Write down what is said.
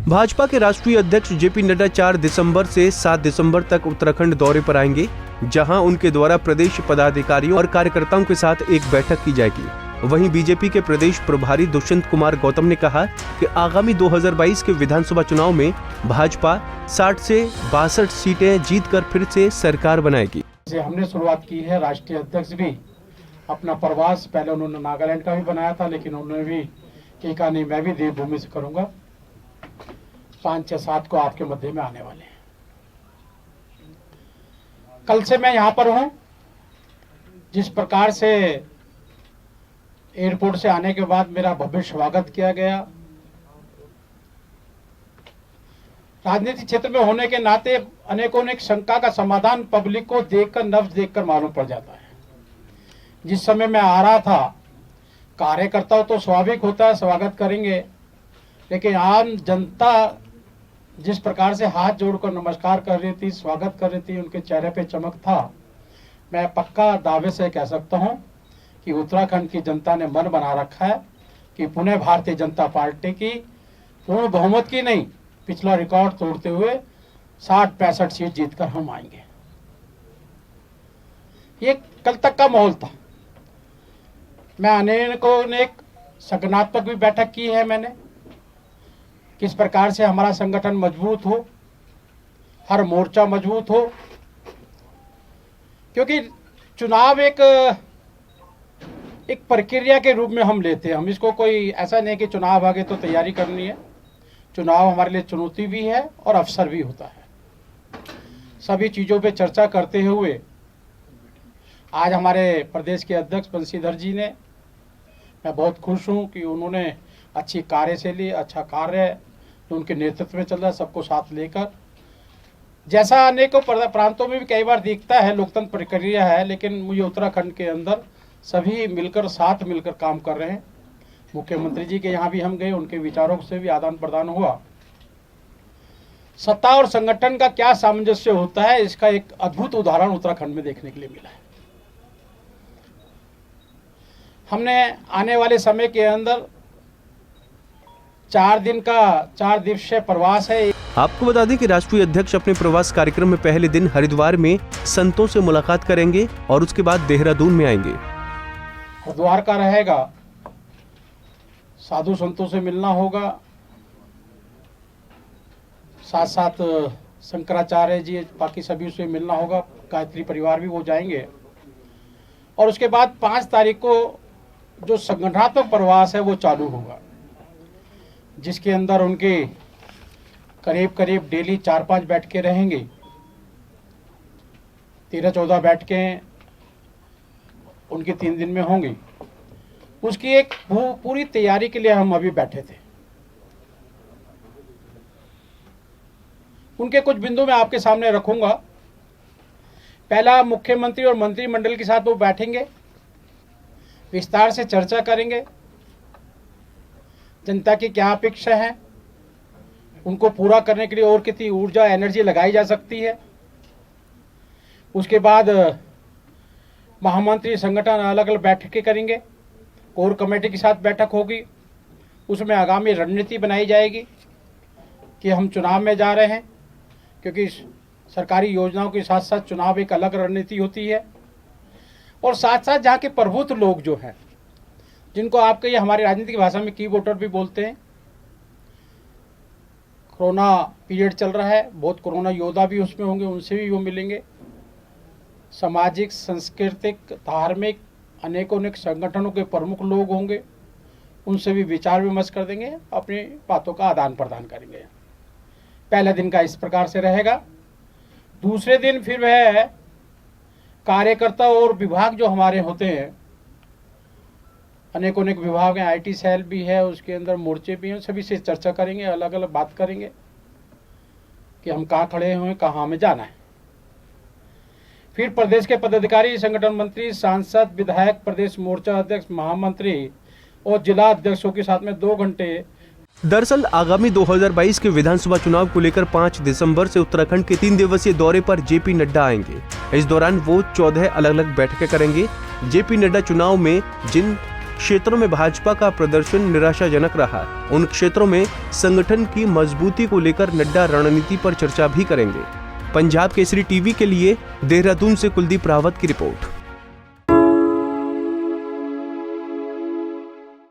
भाजपा के राष्ट्रीय अध्यक्ष जेपी नड्डा 4 दिसंबर से 7 दिसंबर तक उत्तराखंड दौरे पर आएंगे, जहां उनके द्वारा प्रदेश पदाधिकारियों और कार्यकर्ताओं के साथ एक बैठक की जाएगी। वहीं बीजेपी के प्रदेश प्रभारी दुष्यंत कुमार गौतम ने कहा कि आगामी 2022 के विधानसभा चुनाव में भाजपा 60 से 62 सीटें जीतकर फिर से सरकार बनाएगी। हमने शुरुआत की है। राष्ट्रीय अध्यक्ष भी अपना प्रवास पहले उन्होंने नागालैंड का भी बनाया था, लेकिन उन्होंने भी कहा नहीं, मैं भी देवभूमि से करूंगा। 5, 6, 7 को आपके मध्य में आने वाले हैं। कल से मैं यहाँ पर हूँ। जिस प्रकार से एयरपोर्ट से आने के बाद मेरा भव्य स्वागत किया गया, राजनीतिक क्षेत्र में होने के नाते अनेकों शंका का समाधान पब्लिक को देखकर, नब्ज देखकर मालूम पड़ जाता है। जिस समय मैं आ रहा था, कार्यकर्ता तो स्वाभाविक होता है, स्वागत करेंगे, लेकिन आम जनता जिस प्रकार से हाथ जोड़कर नमस्कार कर रही थी, स्वागत कर रही थी, उनके चेहरे पे चमक था। मैं पक्का दावे से कह सकता हूं कि उत्तराखंड की जनता ने मन बना रखा है कि पुनः भारतीय जनता पार्टी की पूर्ण बहुमत की नहीं, पिछला रिकॉर्ड तोड़ते हुए 60-65 सीट जीतकर हम आएंगे। ये कल तक का माहौल था। मैं अनेकों ने एक सकारात्मक भी बैठक की है मैंने, किस प्रकार से हमारा संगठन मजबूत हो, हर मोर्चा मजबूत हो, क्योंकि चुनाव एक प्रक्रिया के रूप में हम लेते हैं। हम इसको कोई ऐसा नहीं कि चुनाव आगे तो तैयारी करनी है। चुनाव हमारे लिए चुनौती भी है और अवसर भी होता है। सभी चीज़ों पे चर्चा करते हुए आज हमारे प्रदेश के अध्यक्ष बंशीधर जी ने, मैं बहुत खुश हूँ कि उन्होंने अच्छी कार्यशैली, अच्छा कार्य जो उनके नेतृत्व में चल रहा है, सबको साथ लेकर, जैसा अनेकों प्रांतों में भी कई बार दिखता है, लोकतंत्र प्रक्रिया है, लेकिन मुझे उत्तराखंड के अंदर सभी मिलकर, साथ मिलकर काम कर रहे हैं। मुख्यमंत्री जी के यहाँ भी हम गए, उनके विचारों से भी आदान प्रदान हुआ। सत्ता और संगठन का क्या सामंजस्य होता है, इसका एक अद्भुत उदाहरण उत्तराखंड में देखने के लिए मिला है। हमने आने वाले समय के अंदर 4 दिवसीय प्रवास है। आपको बता दें कि राष्ट्रीय अध्यक्ष अपने प्रवास कार्यक्रम में पहले दिन हरिद्वार में संतों से मुलाकात करेंगे और उसके बाद देहरादून में आएंगे। हरिद्वार का रहेगा, साधु संतों से मिलना होगा, साथ साथ शंकराचार्य जी, बाकी सभी से मिलना होगा, गायत्री परिवार भी वो जाएंगे। और उसके बाद 5 तारीख को जो संगठनात्मक प्रवास है वो चालू होगा, जिसके अंदर उनके करीब डेली 4-5 बैठकें रहेंगी। 13-14 बैठकें उनकी 3 दिन में होंगी। उसकी एक पूरी तैयारी के लिए हम अभी बैठे थे। उनके कुछ बिंदु मैं आपके सामने रखूंगा। पहला, मुख्यमंत्री और मंत्रिमंडल के साथ वो बैठेंगे, विस्तार से चर्चा करेंगे, जनता की क्या अपेक्षा है, उनको पूरा करने के लिए और कितनी ऊर्जा, एनर्जी लगाई जा सकती है। उसके बाद महामंत्री संगठन अलग अलग बैठकें करेंगे, कोर कमेटी के साथ बैठक होगी, उसमें आगामी रणनीति बनाई जाएगी कि हम चुनाव में जा रहे हैं, क्योंकि सरकारी योजनाओं के साथ साथ चुनाव एक अलग रणनीति होती है। और साथ साथ जहाँ के प्रबुद्ध लोग जो हैं, जिनको आपके ये हमारी राजनीतिक भाषा में की वोटर भी बोलते हैं, कोरोना पीरियड चल रहा है, बहुत कोरोना योद्धा भी उसमें होंगे, उनसे भी वो मिलेंगे। सामाजिक, सांस्कृतिक, धार्मिक अनेकों संगठनों के प्रमुख लोग होंगे, उनसे भी विचार विमर्श कर देंगे, अपनी बातों का आदान प्रदान करेंगे। पहले दिन का इस प्रकार से रहेगा। दूसरे दिन फिर वह कार्यकर्ता और विभाग जो हमारे होते हैं, अनेकों विभाग हैं, IT सेल भी है, उसके अंदर मोर्चे भी हैं, सभी से चर्चा करेंगे, अलग अलग बात करेंगे कि हम कहाँ खड़े हुए, कहाँ हमें जाना है। फिर प्रदेश के पदाधिकारी, संगठन मंत्री, सांसद, विधायक, प्रदेश मोर्चा अध्यक्ष, महामंत्री और जिला अध्यक्षों के साथ में 2 घंटे। दरअसल आगामी 2022 के विधानसभा चुनाव को लेकर 5 दिसंबर से उत्तराखंड के 3 दिवसीय दौरे पर जेपी नड्डा आएंगे। इस दौरान वो 14 अलग अलग बैठकें करेंगे। जेपी नड्डा चुनाव में जिन क्षेत्रों में भाजपा का प्रदर्शन निराशाजनक रहा। उन क्षेत्रों में संगठन की मजबूती को लेकर नड्डा रणनीति पर चर्चा भी करेंगे। पंजाब केसरी टीवी के लिए देहरादून से कुलदीप रावत की रिपोर्ट।